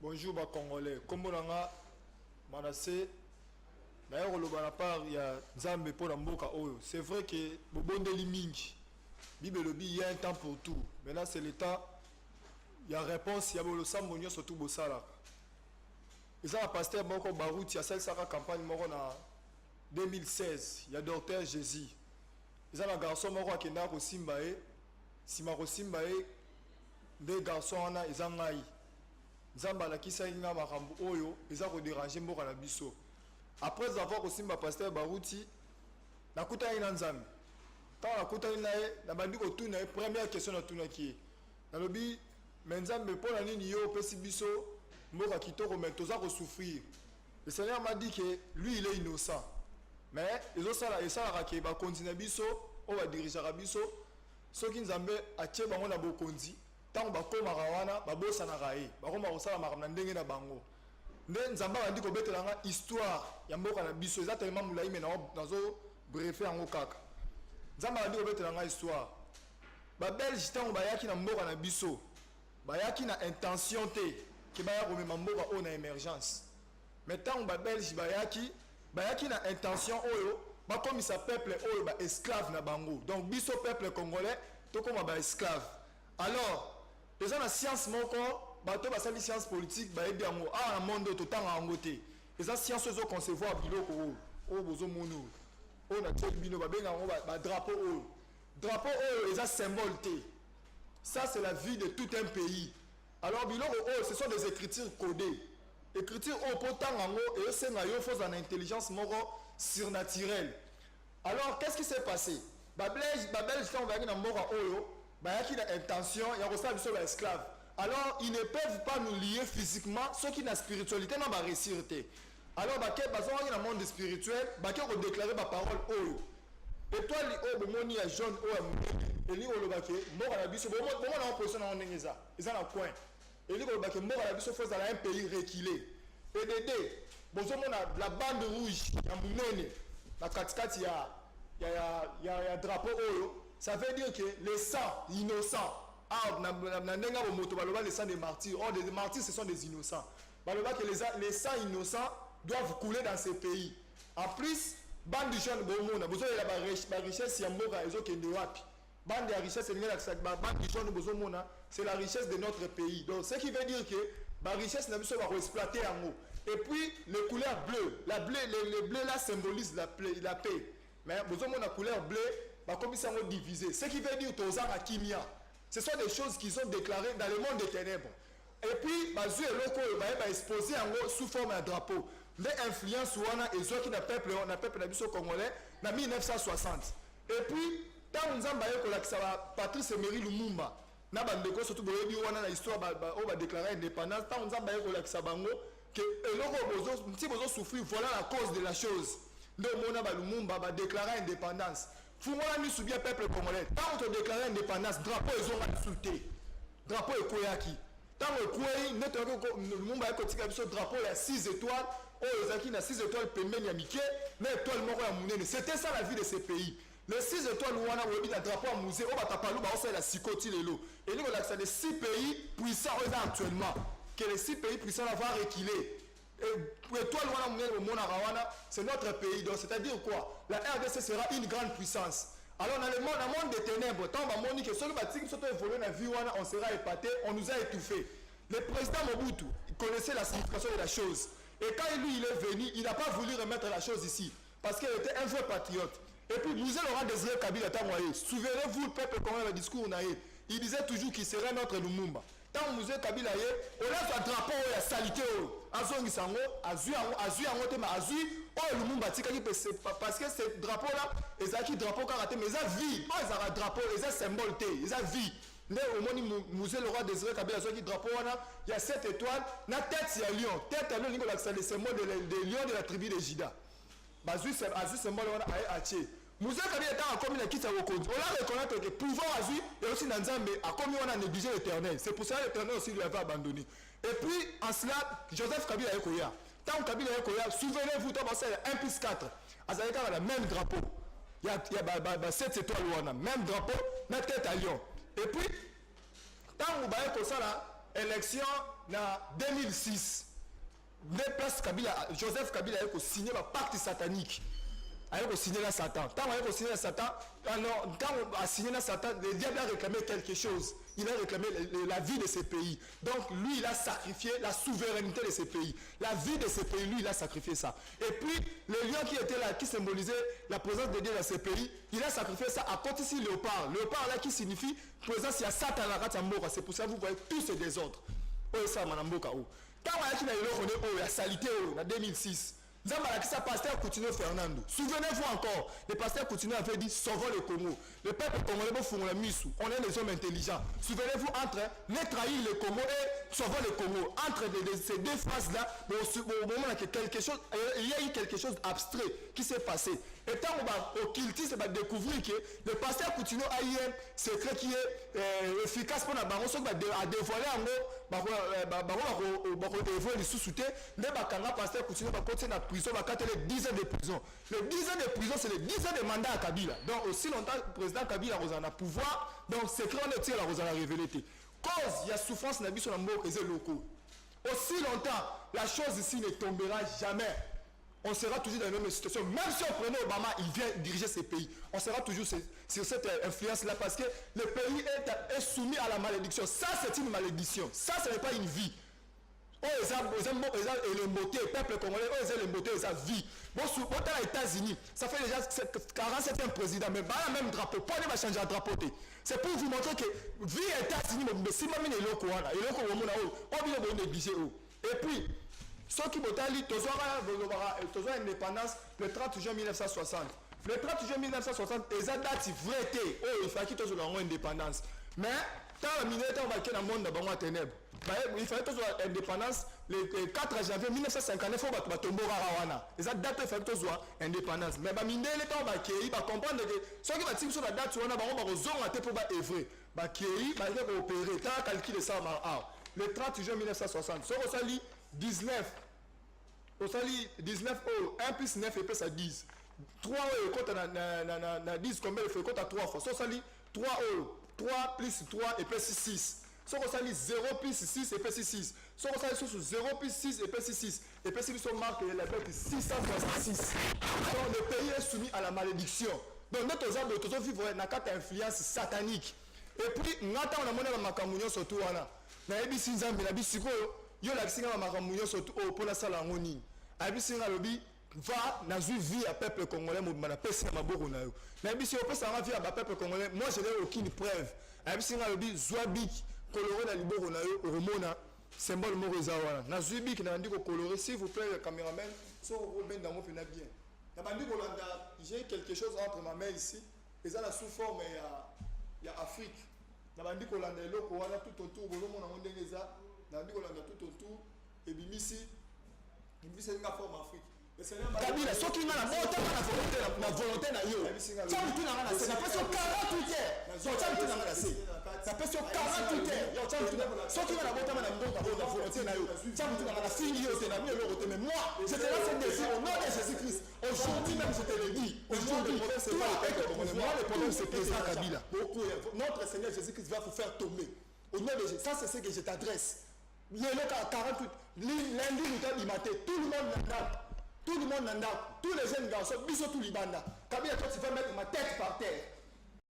Bonjour ba Congolais. Comme on a Manassé, d'ailleurs le part il y a Nzambe pour la mboka oyo. C'est vrai que Bobonde Limingi, Bible le il y a un temps pour tout. Maintenant c'est l'état. Il y a réponse, il y a le Sambonio surtout Bossala. Ils ont un pasteur Boko Barouti, il y a celle Sara campagne moro en 2016. Il y a docteur Jésus. Ils ont un garçon moro qui n'a pas Simbaé. Simaro Simbaé, des garçons ils ont un Zamba la kisa inga makambo oyo eza ko déranger mboka na biso. Après avoir aussi ma pasteur Barouti nakuta ina Nzambe. Tant nakuta ina ye na bandi ko tuna première question na tuna ki. Na lobi Nzambe pona nini yo pesi biso mboka kitoko mais toza ko souffrir. Le Seigneur m'a dit que lui il est innocent. Mais ils ont ça et ça ke ba continuer biso on va diriger biso. Soki Nzambe atie bango na bokonzi. Tant bakoma rawana babosa na raé bakoma kosala makamna ndenge na bango nde Nzamba bandi ko betelanga histoire ya mboka na biso eza tellement mulai mais nazo briefer yango kaka Nzamba bandi ko betelanga histoire ba belge tant bayaki na mboka na biso bayaki na intention te ke baya ko mema mboka o na émergence mais tant ba belge bayaki na intention oyo bakomisa peuple oyo ba esclave na bango donc biso peuple congolais to koma ba esclave alors les gens la science moko bato basali science politique ba ebi yango a na monde totanga yango te les science ozo concevoir biloko o bozo mono o na tel bino ba benga yango ba drapeau oyo les symbole te ça c'est la vie de tout un pays alors biloko ce sont des écritures codées écriture o potanga yango et senga yo faut en intelligence moko surnaturelle alors qu'est-ce qui s'est passé ba belge quand on va na mboka oyo bayaki na intention ya kosala biso ba esclave alors ils ne peuvent pas nous lier physiquement ceux qui na spiritualité na ba réussir te alors bake bazongi na monde spirituel bake ko déclarer ba parole oyo étoile o bomoni ya jaune o ya eli olobake mboka na biso bomo na position na ndenge eza na coin eli olobake mboka na biso faut un pays reculé PDD bozomona la bande rouge ya munene na katikati ya drapeau oyo. Ça veut dire que les sangs innocents, les sangs des martyrs, or des martyrs ce sont des innocents. Que les sangs innocents doivent couler dans ces pays. En plus, bande de jeunes, la richesse, bande de richesse, c'est la richesse de notre pays. Donc, ce qui veut dire que la richesse n'a pas exploiter en haut. Et puis, les couleurs bleues, le bleu là symbolise la paix. Mais la couleur bleue, divisé. Ce qui veut dire que kimia. Ce sont des choses qui sont déclarées dans le monde des ténèbres. Et puis, bazu et loko va exposer sous forme de drapeau. Les influences et ceux qui n'a peuple congolais en 1960. Et puis, tant nous avons Patrice Emery Lumumba, na bandeko surtout boyebi wana na histoire va déclarer indépendance. Tant nous avons bango que loko bozo souffrir voilà la cause de la chose. Donc mona Lumumba va déclarer indépendance. Fumona mi soubia peuple congolais. Tant on te déclare indépendance, drapeau ils ont insulté. Drapeau est koyaki. Tant on koyi, notre Lumumba ekotika biso drapeau il y a 6 étoiles. Oh ezaki na 6 étoiles pembeni ya mike, na étoile moko ya munene. C'était ça la vie de ces pays. Les 6 étoiles wana webi na drapeau à musée, on va tapalu ba osala la sikoti lelo. Et nous on a les 6 pays puissants actuellement. Que les 6 pays puissants vont reculer. Étoile wana munene au mona rawana, c'est notre pays. Donc c'est-à-dire quoi? La RDC sera une grande puissance. Alors dans le monde des ténèbres, tant que que celui qui s'est évolué dans la vie, on sera épaté, on nous a étouffés. Le président Mobutu connaissait la signification de la chose. Et quand lui il est venu, il n'a pas voulu remettre la chose ici. Parce qu'il était un vrai patriote. Et puis Mouzé Laurent Désiré Kabila Tamoye, souvenez-vous le peuple comment le discours naïe. Il disait toujours qu'il serait notre Lumumba. Tant Mouzé Kabila Ye, on a un drapeau et la salité. Azongi Sango, Azui Angotema, Azui, oh Lumumba Tikaki, parce que ce drapeau-là, ils ont drapeau karaté, mais ils ont vie. Oh, ils ont un drapeau, ils ont symbole, ils ont vie. Mais au moment où Mouzé le roi Désiré Kabila, il drapeau, il y a 7 étoiles, la tête, il y a lion. Tête, il y a le symbole de lion de la tribu de Jida. Azui, symbole, on a acheté. Mouzé Kabila est en commune qui s'est reconnu. On a reconnaître que pouvoir Azui et aussi Nanzambe a commis on a négligé l'éternel. C'est pour ça que l'éternel aussi lui avait abandonné. Et puis en cela, Joseph Kabila est Koya. Tant Kabila est Koya, souvenez-vous, c'est 1 plus 4. Azaleka a le même drapeau. Il y a 7 étoiles, même drapeau, la tête à lion. Et puis, tant vous voyez que ça là, élection na 2006 deux places Kabila Joseph Kabila a signé un pacte satanique. Il a signé la Satan. Quand il a signé la Satan, quand il a signé la Satan, le diable a réclamé quelque chose. Il a réclamé la vie de ces pays. Donc lui, il a sacrifié la souveraineté de ces pays. La vie de ces pays, lui, il a sacrifié ça. Et puis, le lion qui était là, qui symbolisait la présence de Dieu dans ces pays, il a sacrifié ça à côté ici léopard. Léopard là qui signifie présence, il y a Satan à la Ratamboka. C'est pour ça que vous voyez tous ces désordres. Oh, ça, Manamboka. Quand il y a salité en 2006, Zambalakisa, pasteur Coutinho Fernando. Souvenez-vous encore, le pasteur Coutinho avait dit sauvons le Congo. Le peuple congolais font la mission. On est des hommes intelligents. Souvenez-vous entre les trahir le Congo et sauvons le Congo. Entre ces deux phrases-là, au moment où il y a eu quelque chose d'abstrait qui s'est passé. Et tant au cultisme, on va découvrir que le pasteur Coutinho a eu un secret qui est efficace pour la baron, à dévoiler en gros, dévoiler les sous-soutés, mais le pasteur Coutinho va continuer la prison, va les 10 ans de prison. Les 10 ans de prison, c'est les 10 ans de mandat à Kabila. Donc aussi longtemps, le président Kabila a pouvoir, donc secret on est tiré la révélé. Cause, il y a souffrance dans la vie sur la mort et les locaux. Aussi longtemps, la chose ici ne tombera jamais. On sera toujours dans la même situation. Même si on prenait Obama, il vient diriger ces pays. On sera toujours sur cette influence-là parce que le pays est soumis à la malédiction. Ça, c'est une malédiction. Ça, ce n'est pas une vie. Oh, ils ont les beautés, le peuple congolais, ils ont les beautés, ils ont vie. Bon, aux États-Unis, ça fait déjà 47e président, mais pas le même drapeau. Pourquoi il va changer de drapeau? C'est pour vous montrer que vie aux États-Unis, mais si même les locaux, on vient de négliger. Et puis, ceux qui ont l'indépendance le 30 juin 1960. Le 30 juin 1960, ils ont date vraie. Il fallait qu'ils aient l'indépendance. Mais, quand le militaire va quitter le monde dans le ténèbres, il fallait qu'ils aient l'indépendance le 4 janvier 1959. Il faut tomber à Rawana. Ils ont date il fallait qu'ils aient l'indépendance. Mais les militaires vont comprendre que ceux qui vont tirer sur la date, ils vont pour œuvrer. Ils vont opérer. Quand on calcule ça, le 30 juin 1960, ce qu'on lit 19. On lit 19 euros. 1 plus 9 et plus à 10. 3 euros compte à 10, combien il fait compte à 3 fois. Ça lit 3 euros. 3 plus 3 et plus 6. Ça lit 0 plus 6 et plus 6. Ça lit 0 plus 6 et plus 6. Et puis si on marque la bête 666. Donc le pays est soumis à la malédiction. Donc notre hommes de vivre n'a qu'à influence satanique. Et puis, nous avons monnaie dans ma communion surtout. Na ebisi nzambe na bisiko yo la kisinga makamunyo surtout pour la sala ngoni abisinga lobi va na vie à peuple congolais mobimana pesi na maboko na yo na ebisi yo pesa na vie à peuple congolais moi je n'ai aucune preuve abisinga lobi zwabik coloré na liboko na yo remona symbole moko zawana na zwabik na ndiko coloré s'il vous plaît le caméraman so vous ben dans mon pena bien na bandi kolanda j'ai quelque chose entre ma main ici et ça la sous forme il y a Afrique. Nabandi kolanda eloko wana tout autour bolomona ndenge eza nabandi kolanda tout autour et bimisi nga forme Afrique Kabila soki nga na bota na volonté na yo tsamu tu na na c'est na peso 48 heures so tsamu tu na na c'est na peso 48 heures yo tsamu tu na soki nga na bota na mbonga na volonté na yo tsamu tu na na fini yo te na mi eloko te mais moi je te lance un défi au nom de Jésus-Christ aujourd'hui même je te le dis aujourd'hui c'est pas le peuple moi le problème c'est président Kabila notre Seigneur Jésus-Christ va vous faire tomber au nom de Jésus ça c'est ce que je t'adresse il est là 48 lundi nous t'a maté tout le monde n'a tous les jeunes garçons, bisous tout les bandas. Kabila, toi tu vas mettre ma tête par terre.